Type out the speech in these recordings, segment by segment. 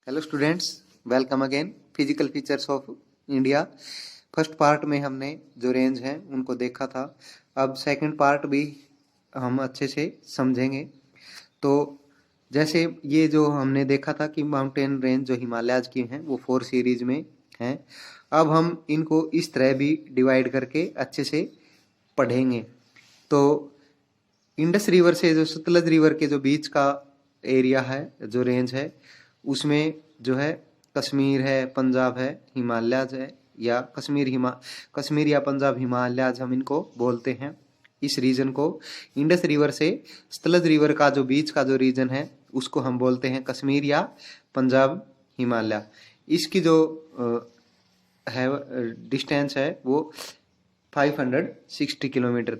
Hello students, welcome again. Physical features of India first part में हमने जो range हैं उनको देखा था। अब सेकंड पार्ट भी हम अच्छे से समझेंगे। तो जैसे ये जो हमने देखा था कि माउंटेन रेंज जो हिमालयाज की हैं वो 4 सीरीज में हैं। अब हम इनको इस तरह भी डिवाइड करके अच्छे से पढ़ेंगे। तो इंडस रिवर से जो सतलज रिवर के जो बीच का एरिया है, जो रेंज है, उसमें जो है कश्मीर है, पंजाब है, हिमालयाज है, या कश्मीर या पंजाब हिमालयाज हम इनको बोलते हैं। इस रीजन को इंडस रिवर से सतलज रिवर का जो बीच का जो रीजन है उसको हम बोलते हैं कश्मीर या पंजाब हिमालय। इसकी जो है डिस्टेंस है वो 560 किलोमीटर।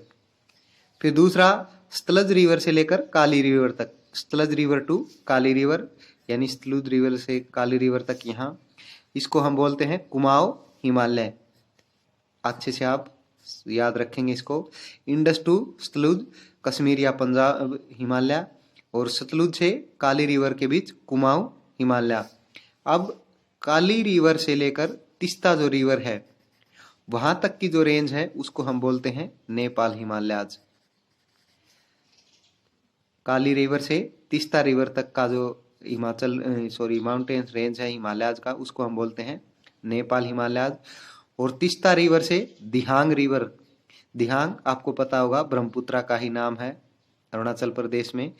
फिर दूसरा सतलज रिवर से लेकर काली रिवर तक, Sutlej river to Kali river यानी सतलुज रिवर से काली रिवर तक, यहाँ इसको हम बोलते हैं कुमाऊं हिमालय। अच्छे से आप याद रखेंगे इसको। इंडस टू सतलुज कश्मीर या पंजाब हिमालय, और सतलुज से काली रिवर के बीच कुमाऊं हिमालय। अब काली रिवर से लेकर तीस्ता जो रिवर है वहां तक की जो रेंज है उसको हम बोलते हैं नेपाल हिमालयाज। काली रिवर से तीस्ता रिवर तक का जो माउंटेन रेंज है हिमालयाज का, उसको हम बोलते हैं नेपाल हिमालयाज। और तीस्ता रिवर से दिहांग रिवर, दिहांग आपको पता होगा ब्रह्मपुत्रा का ही नाम है अरुणाचल प्रदेश में,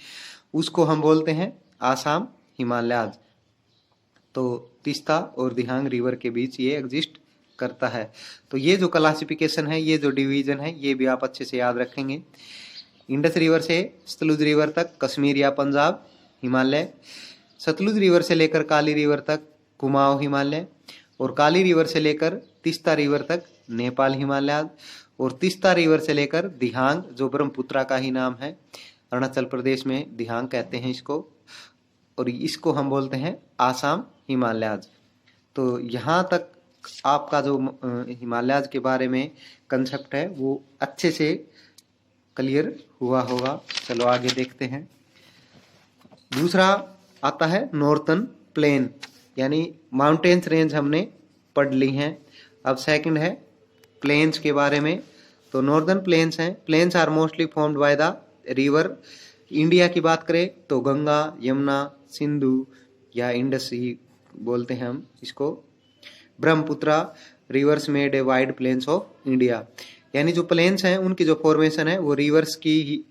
उसको हम बोलते हैं आसाम हिमालयाज। तो तीस्ता और दिहांग रिवर के बीच ये एग्जिस्ट करता है। तो ये जो क्लासिफिकेशन है, ये जो डिवीजन है, ये भी आप अच्छे से याद रखेंगे। इंडस रिवर से सतलुज रिवर तक कश्मीर या पंजाब हिमालय, सतलुज रिवर से लेकर काली रिवर तक कुमाऊं हिमालय, और काली रिवर से लेकर तीस्ता रिवर तक नेपाल हिमालय, और तीस्ता रिवर से लेकर दिहांग जो ब्रह्मपुत्रा का ही नाम है, अरुणाचल प्रदेश में दिहांग कहते हैं इसको, और इसको हम बोलते हैं आसाम हिमालयाज। तो यहाँ तक आपका जो हिमालयाज के बारे में कंसेप्ट है वो अच्छे से क्लियर हुआ होगा। चलो आगे देखते हैं। दूसरा आता है नॉर्थन प्लेन, यानी माउंटेन्स रेंज हमने पढ़ ली हैं। अब सेकंड है प्लेन्स के बारे में। तो नॉर्दर्न प्लेन्स हैं, plains are mostly formed by the river. India की बात करें तो गंगा, यमुना, सिंधु या इंडस ही बोलते हैं हम इसको। Brahmaputra rivers made a wide plains of India, यानी जो प्लेन्स हैं उनकी जो फॉर्मेशन है वो रिवर्स की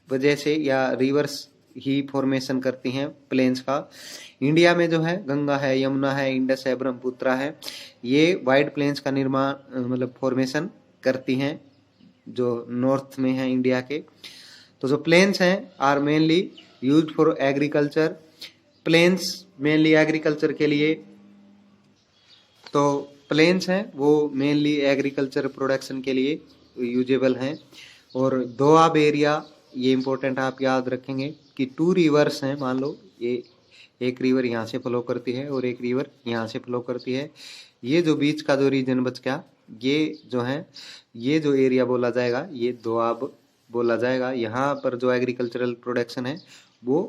वजह से या रिवर्स ही फॉर्मेशन करती हैं प्लेन्स का। इंडिया में जो है गंगा है, यमुना है, इंडस है, ब्रह्मपुत्रा है, ये वाइड प्लेन्स का निर्माण मतलब फॉर्मेशन करती हैं जो नॉर्थ में है इंडिया के। तो जो प्लेन्स हैं are mainly used for agriculture. Plains mainly agriculture के लिए, तो प्लेन्स हैं वो मेनली एग्रीकल्चर प्रोडक्शन के लिए यूजेबल हैं। और दोआब एरिया, ये इंपॉर्टेंट आप याद रखेंगे कि 2 रिवर्स हैं, मान लो ये एक रिवर यहाँ से फ्लो करती है और एक रिवर यहाँ से फ्लो करती है। ये जो बीच का जो रीजन बच गया, ये जो है ये जो एरिया बोला जाएगा ये दोआब बोला जाएगा। यहाँ पर जो एग्रीकल्चरल प्रोडक्शन है वो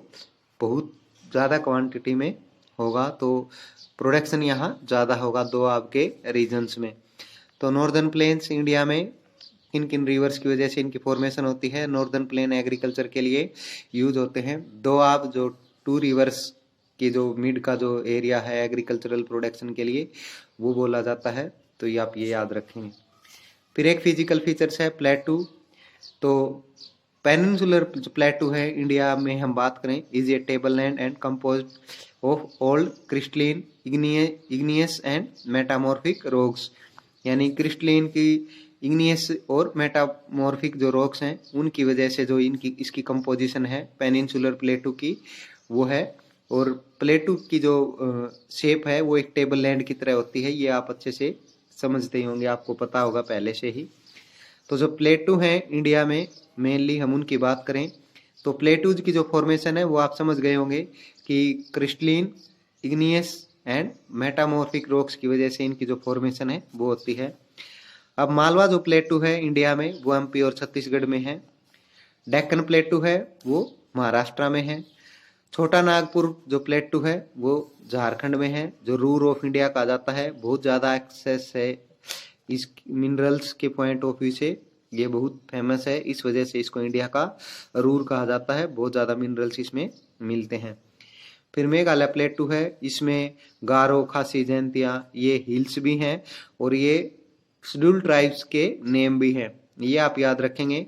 बहुत ज़्यादा क्वांटिटी में होगा, तो प्रोडक्शन यहाँ ज़्यादा होगा दोआब के रीजन्स में। तो नॉर्दर्न प्लेन्स इंडिया में किन किन रिवर्स की वजह से इनकी फॉर्मेशन होती है। नॉर्दर्न प्लेन एग्रीकल्चर के लिए यूज होते हैं। दोआब जो 2 रिवर्स की जो मिड का जो एरिया है एग्रीकल्चरल प्रोडक्शन के लिए वो बोला जाता है। तो ये आप ये याद रखेंगे। फिर एक फिजिकल फीचर्स है प्लेटू। तो पेनिनसुलर जो प्लेटू है इंडिया में हम बात करें, is a table land and compose of old crystalline igneous and metamorphic rocks, यानी क्रिस्टलिन की इग्नियस और मेटामॉर्फिक जो रॉक्स हैं उनकी वजह से जो इसकी कंपोजिशन है पेनिनसुलर प्लेटू की वो है। और प्लेटू की जो शेप है वो एक टेबल लैंड की तरह होती है, ये आप अच्छे से समझते ही होंगे, आपको पता होगा पहले से ही। तो जो प्लेटू हैं इंडिया में मेनली हम उनकी बात करें तो प्लेटूज की जो फॉर्मेशन है वो आप समझ गए होंगे कि crystalline igneous and metamorphic rocks की वजह से इनकी जो फॉर्मेशन है वो होती है। अब मालवा जो प्लेटू है इंडिया में वो एमपी और छत्तीसगढ़ में है। डेक्कन प्लेटू है वो महाराष्ट्र में है। छोटा नागपुर जो प्लेटू है वो झारखंड में है, जो रूर ऑफ इंडिया कहा जाता है। बहुत ज़्यादा एक्सेस है इस मिनरल्स के पॉइंट ऑफ व्यू से, ये बहुत फेमस है, इस वजह से इसको इंडिया का रूर कहा जाता है। बहुत ज़्यादा मिनरल्स इसमें मिलते हैं। फिर मेघालय प्लेटू है, इसमें गारो, खासी, जयंतिया ये हिल्स भी हैं और ये शेड्यूल्ड ट्राइब्स के नेम भी हैं, ये आप याद रखेंगे।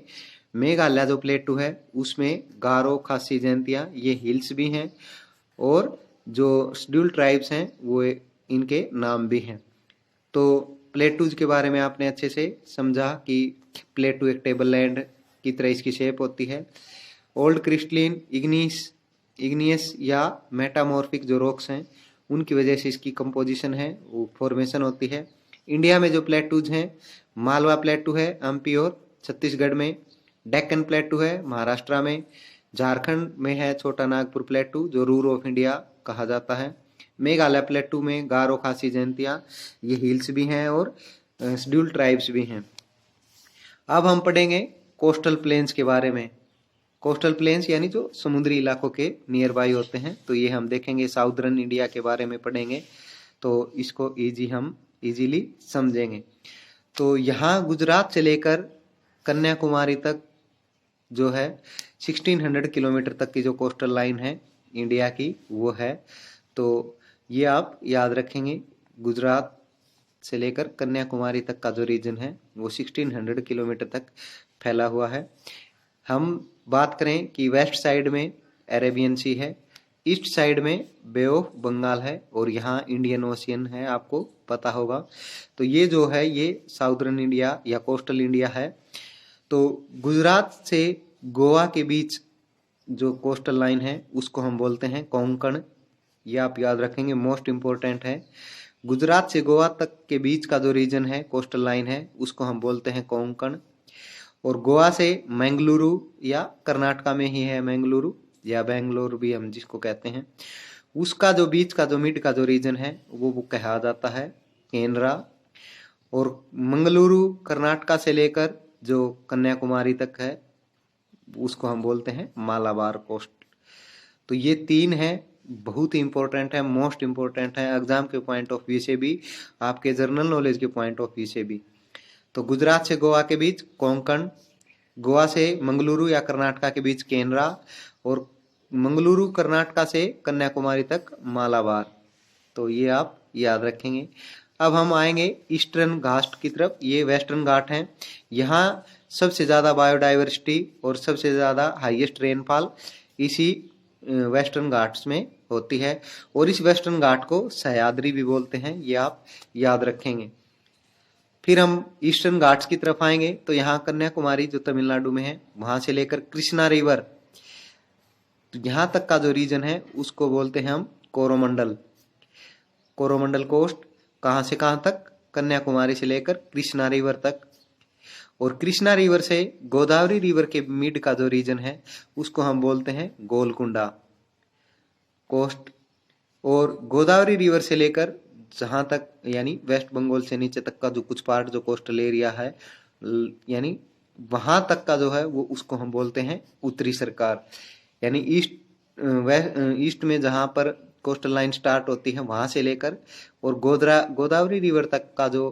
मेघालय जो प्लेटू है उसमें गारो, खासी, जयंतिया ये हिल्स भी हैं और जो शेड्यूल्ड ट्राइब्स हैं वो इनके नाम भी हैं। तो प्लेटूज के बारे में आपने अच्छे से समझा कि प्लेटू एक टेबल लैंड की तरह इसकी शेप होती है। ओल्ड क्रिस्टलिन, इग्नियस या मेटामॉर्फिक जो रॉक्स हैं उनकी वजह से इसकी कंपोजिशन है वो फॉर्मेशन होती है। इंडिया में जो प्लेटूज हैं, मालवा प्लेटू है एमपी और छत्तीसगढ़ में, डेक्कन प्लेटू है महाराष्ट्र में, झारखंड में है छोटा नागपुर प्लेटू जो रूर ऑफ इंडिया कहा जाता है। मेघालय प्लेटू में गारो, खासी, जयंतिया ये हिल्स भी हैं और शेड्यूल्ड ट्राइब्स भी हैं। अब हम पढ़ेंगे कोस्टल प्लेन्स के बारे में। कोस्टल प्लेन्स यानी जो समुद्री इलाकों के नियर बाई होते हैं, तो ये हम देखेंगे। साउदर्न इंडिया के बारे में पढ़ेंगे तो इसको हम इजीली समझेंगे। तो यहाँ गुजरात से लेकर कन्याकुमारी तक जो है 1600 किलोमीटर तक की जो कोस्टल लाइन है इंडिया की वो है। तो ये आप याद रखेंगे, गुजरात से लेकर कन्याकुमारी तक का जो रीजन है वो 1600 किलोमीटर तक फैला हुआ है। हम बात करें कि वेस्ट साइड में अरेबियन सी है, ईस्ट साइड में बे ऑफ बंगाल है और यहाँ इंडियन ओशियन है, आपको पता होगा। तो ये जो है ये साउदर्न इंडिया या कोस्टल इंडिया है। तो गुजरात से गोवा के बीच जो कोस्टल लाइन है उसको हम बोलते हैं कोंकण, ये आप याद रखेंगे, मोस्ट इम्पोर्टेंट है। गुजरात से गोवा तक के बीच का जो रीजन है कोस्टल लाइन है उसको हम बोलते हैं कोंकण। और गोवा से मंगलुरु या कर्नाटका में ही है मंगलुरु या बेंगलोर भी हम जिसको कहते हैं, उसका जो बीच का जो मिड का जो रीजन है वो कहा जाता है केनरा। और मंगलुरु कर्नाटका से लेकर जो कन्याकुमारी तक है उसको हम बोलते हैं मालाबार कोस्ट। तो ये तीन है, बहुत ही इंपॉर्टेंट है, मोस्ट इम्पोर्टेंट है एग्जाम के पॉइंट ऑफ व्यू से भी, आपके जर्नल नॉलेज के पॉइंट ऑफ व्यू से भी। तो गुजरात से गोवा के बीच कोंकण, गोवा से मंगलुरु या कर्नाटका के बीच केनरा और मंगलुरु कर्नाटका से कन्याकुमारी तक मालाबार। तो ये आप याद रखेंगे। अब हम आएंगे ईस्टर्न घाट की तरफ, ये वेस्टर्न घाट हैं। यहाँ सबसे ज़्यादा बायोडाइवर्सिटी और सबसे ज़्यादा हाईएस्ट रेनफॉल इसी वेस्टर्न घाट्स में होती है और इस वेस्टर्न घाट को सह्याद्री भी बोलते हैं, ये आप याद रखेंगे। फिर हम ईस्टर्न घाट्स की तरफ आएंगे तो यहाँ कन्याकुमारी जो तमिलनाडु में है वहां से लेकर कृष्णा रिवर तो यहाँ तक का जो रीजन है उसको बोलते हैं हम कोरोमंडल। कोरोमंडल कोस्ट कहाँ से कहाँ तक, कन्याकुमारी से लेकर कृष्णा रिवर तक। और कृष्णा रिवर से गोदावरी रिवर के मिड का जो रीजन है उसको हम बोलते हैं गोलकुंडा कोस्ट। और गोदावरी रिवर से लेकर जहां तक यानी वेस्ट बंगाल से नीचे तक का जो कुछ पार्ट जो कोस्टल एरिया है यानी वहां तक का जो है वो उसको हम बोलते हैं उत्तरी सरकार। यानी ईस्ट में जहां पर कोस्टल लाइन स्टार्ट होती है वहां से लेकर और गोदावरी रिवर तक का जो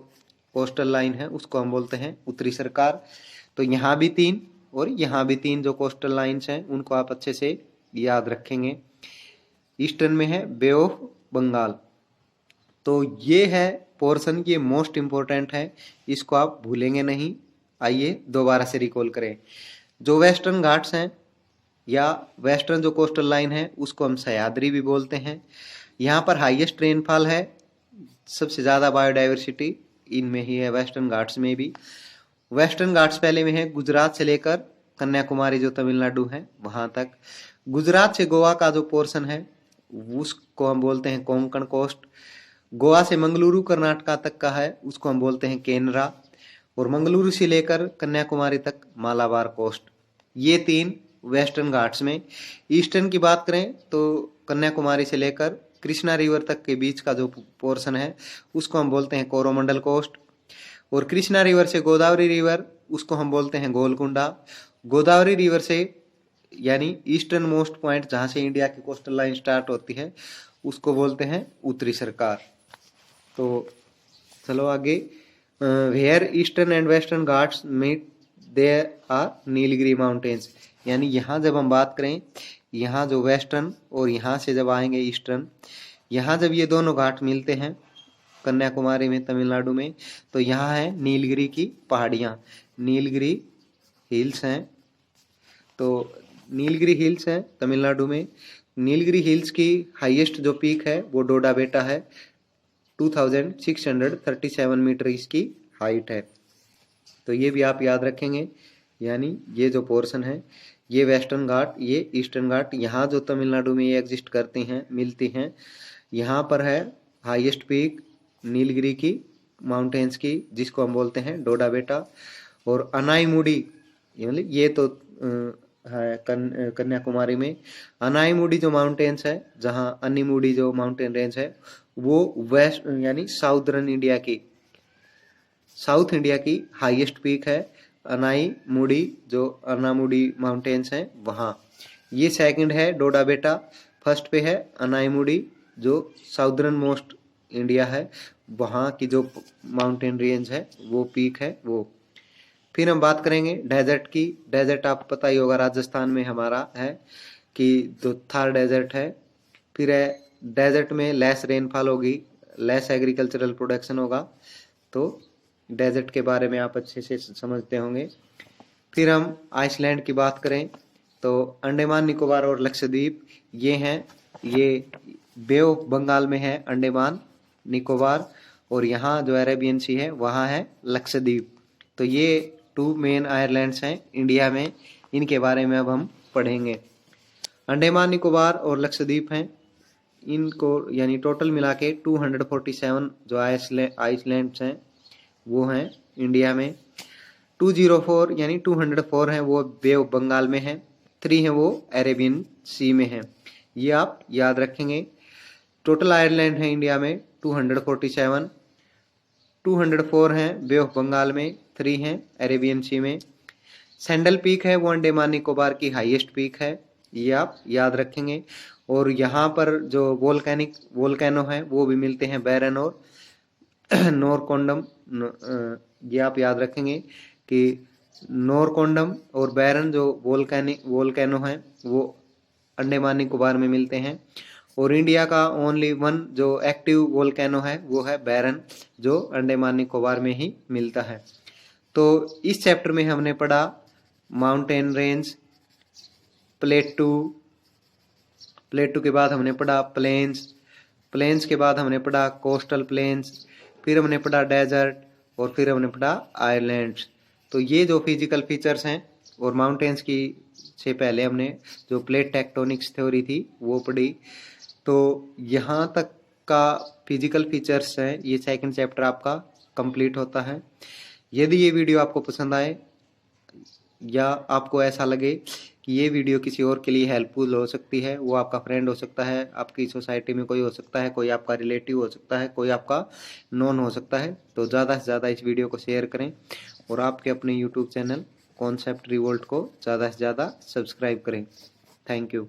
कोस्टल लाइन है उसको हम बोलते हैं उत्तरी सरकार। तो यहाँ भी तीन और यहाँ भी तीन जो कोस्टल लाइन्स हैं उनको आप अच्छे से याद रखेंगे। ईस्टर्न में है बे ऑफ बंगाल। तो ये है पोर्शन, ये मोस्ट इम्पोर्टेंट है, इसको आप भूलेंगे नहीं। आइए दोबारा से रिकॉल करें। जो वेस्टर्न घाट्स हैं या वेस्टर्न जो कोस्टल लाइन है उसको हम सह्याद्री भी बोलते हैं। यहाँ पर हाईएस्ट रेनफॉल है, सबसे ज़्यादा बायोडाइवर्सिटी इनमें ही है, वेस्टर्न घाट्स में भी। वेस्टर्न घाट्स पहले में है गुजरात से लेकर कन्याकुमारी जो तमिलनाडु है वहां तक। गुजरात से गोवा का जो पोर्शन है उसको हम बोलते हैं कोंकण कोस्ट। गोवा से मंगलुरु कर्नाटका तक का है उसको हम बोलते हैं केनरा। और मंगलुरु से लेकर कन्याकुमारी तक मालाबार कोस्ट। ये तीन वेस्टर्न घाट्स में। ईस्टर्न की बात करें तो कन्याकुमारी से लेकर कृष्णा रिवर तक के बीच का जो पोर्शन है उसको हम बोलते हैं कोरोमंडल कोस्ट। और कृष्णा रिवर से गोदावरी रिवर उसको हम बोलते हैं गोलकुंडा। गोदावरी रिवर से यानी ईस्टर्न मोस्ट पॉइंट जहां से इंडिया की कोस्टल लाइन स्टार्ट होती है उसको बोलते हैं उत्तरी सरकार। तो चलो आगे, where eastern and western ghats meet there are Nilgiri mountains. यानी यहाँ जब हम बात करें, यहाँ जो वेस्टर्न और यहाँ से जब आएंगे ईस्टर्न, यहाँ जब ये दोनों घाट मिलते हैं कन्याकुमारी में, तमिलनाडु में, तो यहाँ है नीलगिरी की पहाड़ियाँ, नीलगिरी हिल्स हैं। तो नीलगिरी हिल्स है तमिलनाडु में। नीलगिरी हिल्स की हाईएस्ट जो पीक है वो डोडा बेटा है, 2637 मीटर इसकी हाइट है। तो ये भी आप याद रखेंगे। यानी ये जो पोर्शन है ये वेस्टर्न घाट, ये ईस्टर्न घाट, यहाँ जो तमिलनाडु में ये एग्जिस्ट करती हैं, मिलती हैं। यहाँ पर है हाईएस्ट पीक नीलगिरी की माउंटेन्स की, जिसको हम बोलते हैं डोडा बेटा। और अनाईमुडी, मतलब ये तो है कन्याकुमारी में। अनाईमुडी जो माउंटेन्स है, जहाँ अनीमुडी जो माउंटेन रेंज है, वो वेस्ट यानी साउथ इंडिया की हाईएस्ट पीक है अनाईमुडी, जो अनामुडी माउंटेन्स हैं वहाँ। ये सेकंड है डोडा बेटा, फर्स्ट पे है अनाईमुडी जो साउदर्न मोस्ट इंडिया है, वहाँ की जो माउंटेन रेंज है वो पीक है वो। फिर हम बात करेंगे डेजर्ट की। डेजर्ट आपको पता ही होगा राजस्थान में हमारा है कि जो थार डेजर्ट है। फिर है डेजर्ट में लेस रेनफॉल होगी, लेस एग्रीकल्चरल प्रोडक्शन होगा। तो डेजर्ट के बारे में आप अच्छे से समझते होंगे। फिर हम आइसलैंड की बात करें तो अंडमान निकोबार और लक्षद्वीप ये हैं, ये बे ऑफ बंगाल में है अंडमान निकोबार, और यहाँ जो अरेबियन सी है वहाँ है लक्षद्वीप। तो ये 2 मेन आइलैंड्स हैं इंडिया में, इनके बारे में अब हम पढ़ेंगे। अंडमान निकोबार और लक्षद्वीप हैं, इनको यानी टोटल मिला के 247 जो आइसलैंड्स हैं वो हैं इंडिया में। 204 यानी 204 हैं वो बे ऑफ बंगाल में हैं, 3 हैं वो अरेबियन सी में हैं। ये आप याद रखेंगे। टोटल आइलैंड है इंडिया में 247, 204 हैं बे ऑफ बंगाल में, 3 हैं अरेबियन सी में। सैंडल पीक है वो अंडमान निकोबार की हाईएस्ट पीक है, ये आप याद रखेंगे। और यहाँ पर जो वोल्केनो है वो भी मिलते हैं, बैरन और नोरकोंडम। ये आप याद रखेंगे कि नोरकोंडम और बैरन जो वोल्केनो है वो अंडमान निकोबार में मिलते हैं। और इंडिया का ओनली 1 जो एक्टिव वोल्केनो है वो है बैरन, जो अंडमान निकोबार में ही मिलता है। तो इस चैप्टर में हमने पढ़ा माउंटेन रेंज, प्लेटू के बाद हमने पढ़ा प्लेन्स के बाद हमने पढ़ा कोस्टल प्लेन्स, फिर हमने पढ़ा डेजर्ट, और फिर हमने पढ़ा आइलैंड्स। तो ये जो फिजिकल फीचर्स हैं, और माउंटेन्स की से पहले हमने जो प्लेट टेक्टोनिक्स थ्योरी थी वो पढ़ी। तो यहाँ तक का फिजिकल फीचर्स है, ये सेकंड चैप्टर आपका कंप्लीट होता है। यदि ये वीडियो आपको पसंद आए या आपको ऐसा लगे कि ये वीडियो किसी और के लिए हेल्पफुल हो सकती है, वो आपका फ्रेंड हो सकता है, आपकी सोसाइटी में कोई हो सकता है, कोई आपका रिलेटिव हो सकता है, कोई आपका नॉन हो सकता है, तो ज़्यादा से ज़्यादा इस वीडियो को शेयर करें और आपके अपने यूट्यूब चैनल कॉन्सेप्ट रिवोल्ट को ज़्यादा से ज़्यादा सब्सक्राइब करें। Thank you.